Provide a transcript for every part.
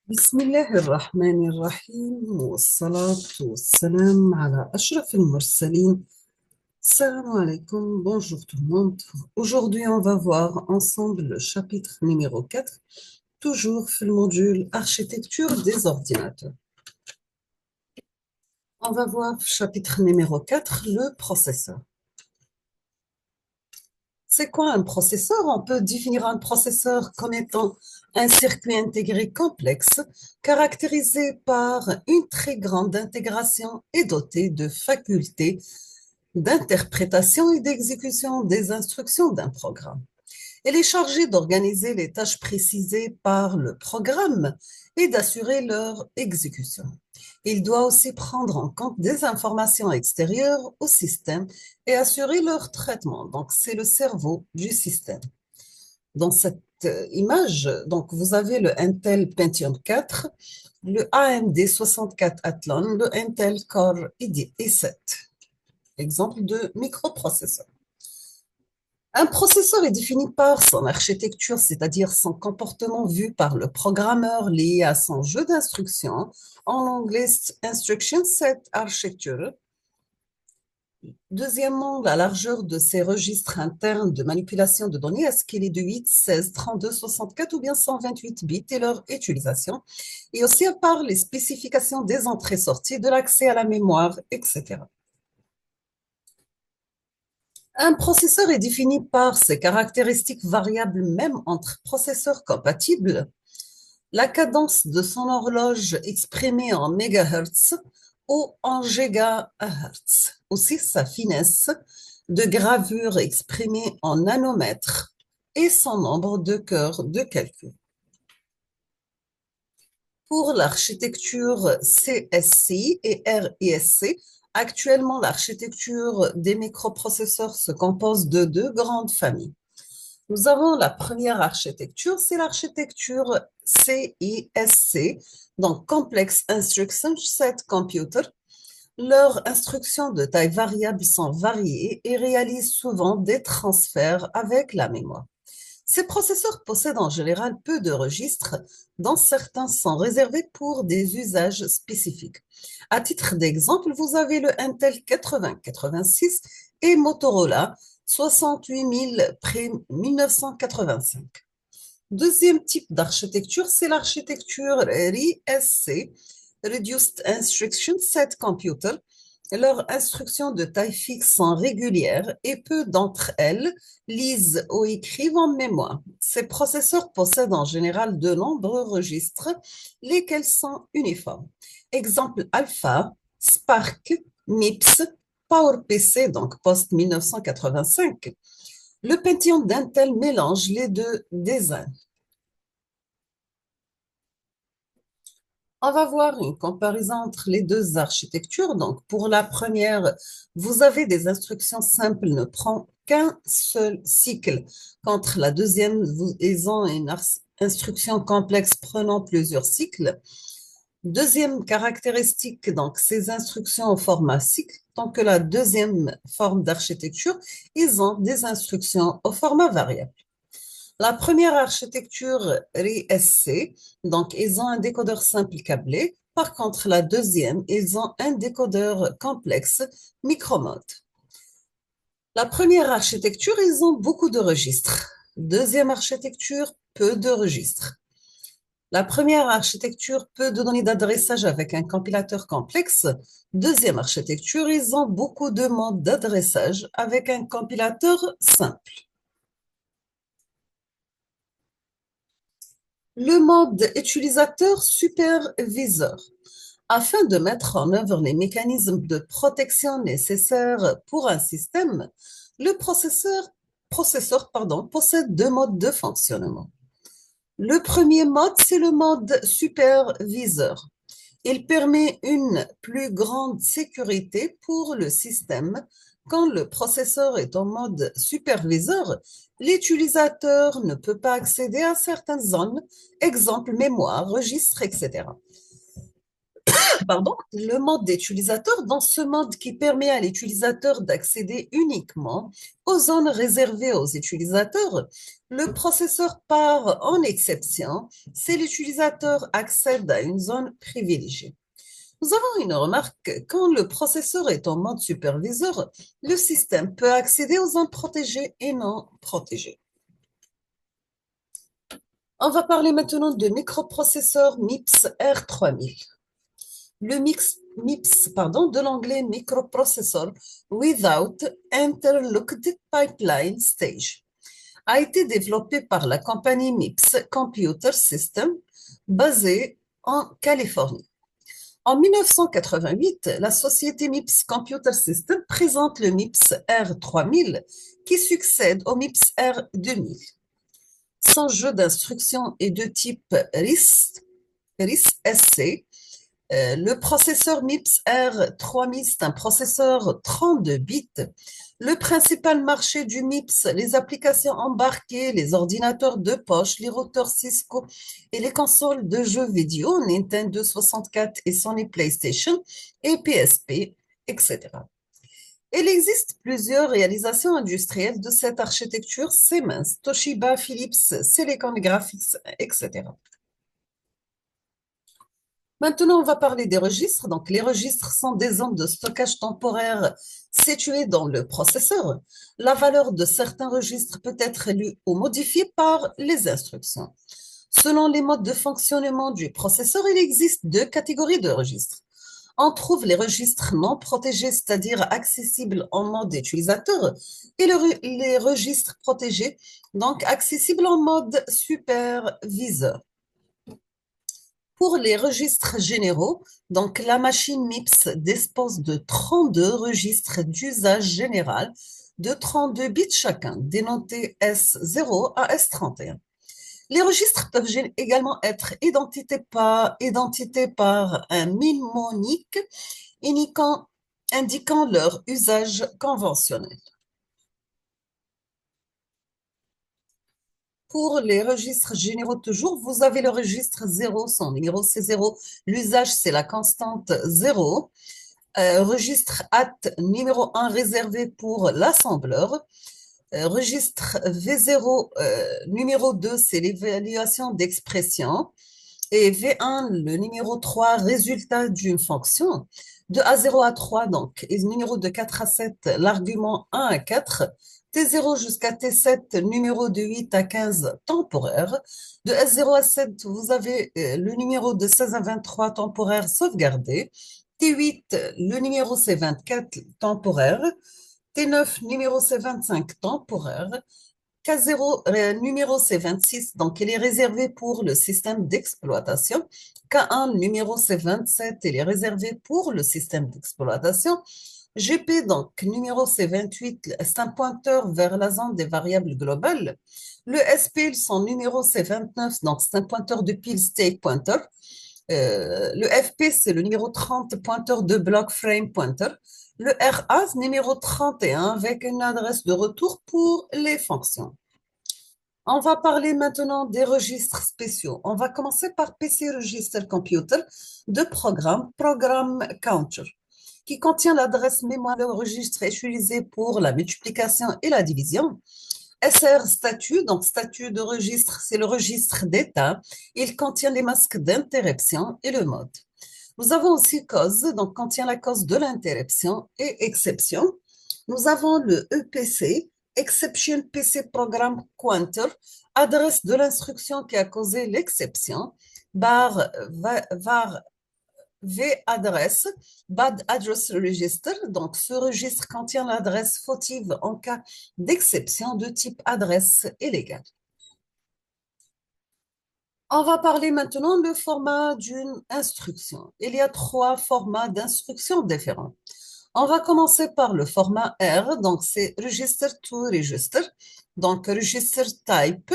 بسم الله الرحمن الرحيم والصلاة والسلام على أشرف المرسلين. Salam alaikum, bonjour tout le monde. Aujourd'hui, on va voir ensemble le chapitre numéro 4, toujours le module architecture des ordinateurs. On va voir chapitre numéro 4, le processeur. C'est quoi un processeur? On peut définir un processeur comme étant un circuit intégré complexe, caractérisé par une très grande intégration et doté de facultés d'interprétation et d'exécution des instructions d'un programme. Elle est chargée d'organiser les tâches précisées par le programme et d'assurer leur exécution. Il doit aussi prendre en compte des informations extérieures au système et assurer leur traitement. Donc, c'est le cerveau du système. Dans cette image, donc, vous avez le Intel Pentium 4, le AMD 64 Athlon, le Intel Core i7. Exemple de microprocesseur. Un processeur est défini par son architecture, c'est-à-dire son comportement vu par le programmeur lié à son jeu d'instructions, en anglais Instruction Set Architecture. Deuxièmement, la largeur de ses registres internes de manipulation de données, est-ce qu'il est de 8, 16, 32, 64 ou bien 128 bits et leur utilisation, et aussi par les spécifications des entrées-sorties, de l'accès à la mémoire, etc. Un processeur est défini par ses caractéristiques variables même entre processeurs compatibles, la cadence de son horloge exprimée en mégahertz ou en gigahertz, aussi sa finesse de gravure exprimée en nanomètres et son nombre de cœurs de calcul. Pour l'architecture CSI et RISC, actuellement l'architecture des microprocesseurs se compose de deux grandes familles. Nous avons la première architecture, c'est l'architecture CISC, donc Complex Instruction Set Computer. Leurs instructions de taille variable sont variées et réalisent souvent des transferts avec la mémoire. Ces processeurs possèdent en général peu de registres, dont certains sont réservés pour des usages spécifiques. À titre d'exemple, vous avez le Intel 8086 et Motorola 68000 pré-1985. Deuxième type d'architecture, c'est l'architecture RISC, Reduced Instruction Set Computer. Leurs instructions de taille fixe sont régulières et peu d'entre elles lisent ou écrivent en mémoire. Ces processeurs possèdent en général de nombreux registres, lesquels sont uniformes. Exemple Alpha, Spark, MIPS, PowerPC, donc post-1985. Le Pentium d'Intel mélange les deux designs. On va voir une comparaison entre les deux architectures. Donc, pour la première, vous avez des instructions simples, ne prend qu'un seul cycle. Contre la deuxième, ils ont une instruction complexe prenant plusieurs cycles. Deuxième caractéristique, donc ces instructions au format cycle, tant que la deuxième forme d'architecture, ils ont des instructions au format variable. La première architecture RISC, donc ils ont un décodeur simple câblé. Par contre, la deuxième, ils ont un décodeur complexe micromode. La première architecture, ils ont beaucoup de registres. Deuxième architecture, peu de registres. La première architecture, peu de données d'adressage avec un compilateur complexe. Deuxième architecture, ils ont beaucoup de modes d'adressage avec un compilateur simple. Le mode utilisateur superviseur. Afin de mettre en œuvre les mécanismes de protection nécessaires pour un système, le processeur possède deux modes de fonctionnement. Le premier mode, c'est le mode superviseur. Il permet une plus grande sécurité pour le système. Quand le processeur est en mode superviseur, l'utilisateur ne peut pas accéder à certaines zones, exemple mémoire, registre, etc. pardon, le mode d'utilisateur, dans ce mode qui permet à l'utilisateur d'accéder uniquement aux zones réservées aux utilisateurs, le processeur part en exception si l'utilisateur accède à une zone privilégiée. Nous avons une remarque, quand le processeur est en mode superviseur, le système peut accéder aux zones protégées et non protégées. On va parler maintenant de microprocesseur MIPS R3000. Le MIPS, pardon, de l'anglais Microprocessor Without Interlocked Pipeline Stage, a été développé par la compagnie MIPS Computer System basée en Californie. En 1988, la société MIPS Computer System présente le MIPS R3000 qui succède au MIPS R2000. Son jeu d'instructions est de type RISC-SC. Le processeur MIPS R3000, c'est un processeur 32 bits. Le principal marché du MIPS, les applications embarquées, les ordinateurs de poche, les routeurs Cisco et les consoles de jeux vidéo, Nintendo 64 et Sony PlayStation et PSP, etc. Il existe plusieurs réalisations industrielles de cette architecture: Siemens, Toshiba, Philips, Silicon Graphics, etc. Maintenant, on va parler des registres. Donc, les registres sont des zones de stockage temporaire situées dans le processeur. La valeur de certains registres peut être lue ou modifiée par les instructions. Selon les modes de fonctionnement du processeur, il existe deux catégories de registres. On trouve les registres non protégés, c'est-à-dire accessibles en mode utilisateur, et les registres protégés, donc accessibles en mode superviseur. Pour les registres généraux, donc la machine MIPS dispose de 32 registres d'usage général de 32 bits chacun, dénotés S0 à S31. Les registres peuvent également être identifiés par un mnémonique indiquant leur usage conventionnel. Pour les registres généraux toujours, vous avez le registre 0, son numéro c'est 0, l'usage c'est la constante 0, registre AT numéro 1 réservé pour l'assembleur, registre V0 numéro 2 c'est l'évaluation d'expression, et V1 le numéro 3 résultat d'une fonction, de A0 à 3 donc, et numéro de 4 à 7 l'argument 1 à 4, T0 jusqu'à T7, numéro de 8 à 15 temporaire. De S0 à 7, vous avez le numéro de 16 à 23 temporaire sauvegardé. T8, le numéro c'est 24 temporaire. T9, numéro c'est 25 temporaire. K0, numéro c'est 26, donc il est réservé pour le système d'exploitation. K1, numéro c'est 27, il est réservé pour le système d'exploitation. GP, donc, numéro c'est 28, c'est un pointeur vers la zone des variables globales. Le SPIL, son numéro c'est 29, donc c'est un pointeur de pile state pointer. Le FP, c'est le numéro 30, pointeur de block frame pointer. Le RA, numéro 31, avec une adresse de retour pour les fonctions. On va parler maintenant des registres spéciaux. On va commencer par PC Register Computer de programme Counter, qui contient l'adresse mémoire du registre utilisé pour la multiplication et la division. SR statut, donc statut de registre, c'est le registre d'état. Il contient les masques d'interruption et le mode. Nous avons aussi cause, donc contient la cause de l'interruption et exception. Nous avons le EPC, Exception PC Program Counter, adresse de l'instruction qui a causé l'exception, var V adresse, bad address register, donc ce registre contient l'adresse fautive en cas d'exception de type adresse illégale. On va parler maintenant du format d'une instruction. Il y a trois formats d'instruction différents. On va commencer par le format R, donc c'est Register to Register, donc Register Type.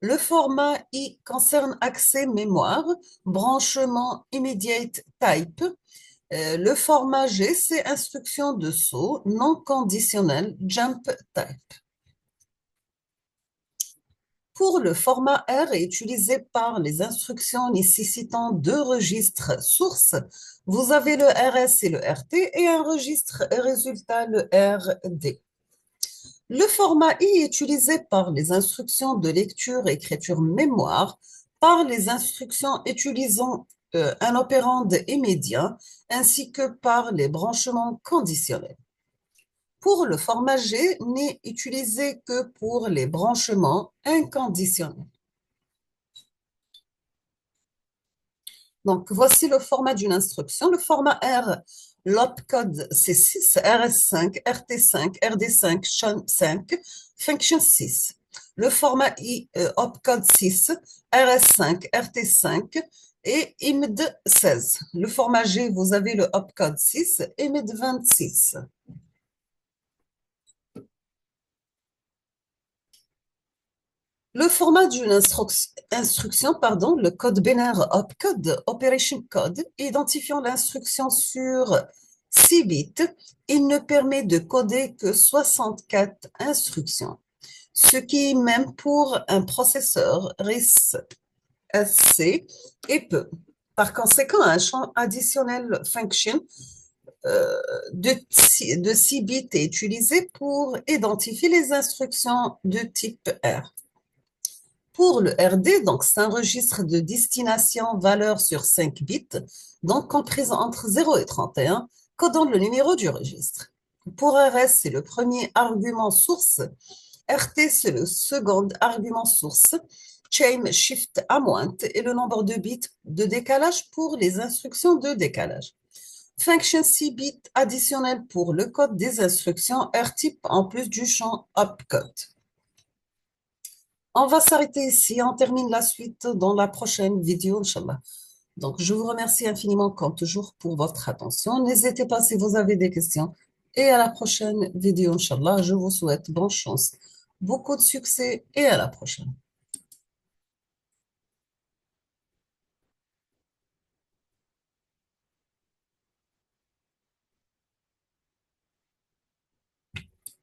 Le format I concerne accès mémoire, branchement Immediate Type. Le format G, c'est instruction de saut non conditionnel, Jump Type. Pour le format R utilisé par les instructions nécessitant deux registres sources, vous avez le RS et le RT et un registre résultat, le RD. Le format I est utilisé par les instructions de lecture et écriture mémoire, par les instructions utilisant un opérande immédiat, ainsi que par les branchements conditionnels. Pour le format G, n'est utilisé que pour les branchements inconditionnels. Donc, voici le format d'une instruction. Le format R, l'opcode, c'est 6, RS5, RT5, RD5, SHA-5, function 6. Le format I, opcode 6, RS5, RT5 et IMD 16. Le format G, vous avez le opcode 6, IMD 26. Le format d'une instruction, le code binaire opcode, operation code, identifiant l'instruction sur 6 bits, il ne permet de coder que 64 instructions, ce qui, même pour un processeur RISC-SC, est peu. Par conséquent, un champ additionnel function de 6 bits est utilisé pour identifier les instructions de type R. Pour le RD, donc c'est un registre de destination valeur sur 5 bits, donc comprise entre 0 et 31, codant le numéro du registre. Pour RS, c'est le premier argument source. RT, c'est le second argument source. Chain shift amount et le nombre de bits de décalage pour les instructions de décalage. Function 6 bits additionnel pour le code des instructions RType en plus du champ opcode. On va s'arrêter ici. On termine la suite dans la prochaine vidéo, Inch'Allah. Donc, je vous remercie infiniment, comme toujours, pour votre attention. N'hésitez pas si vous avez des questions. Et à la prochaine vidéo, Inch'Allah. Je vous souhaite bonne chance, beaucoup de succès et à la prochaine.